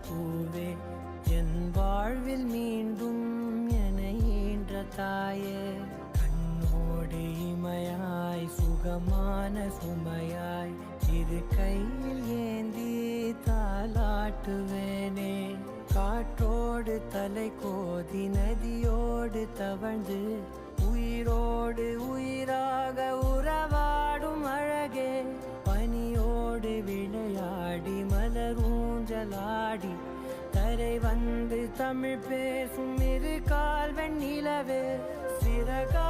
பூவே என் வாழ்வில் மீண்டும் என ஈன்ற தாயே கண்ணோடு இமையாய் சுகமான சுமையாய் இரு கையில் ஏந்தி தாலாட்டுவேனே காற்றோடு தலை கோதி நதியோடு தவழ்ந்து உயிரோடு உயிராக உறவாடும் அழகே பனியோடு விளையாடி மலரூஞ்சலாடி தரை வந்து தமிழ் பேசும் இரு கால் வெண்ணிலவே சிறகா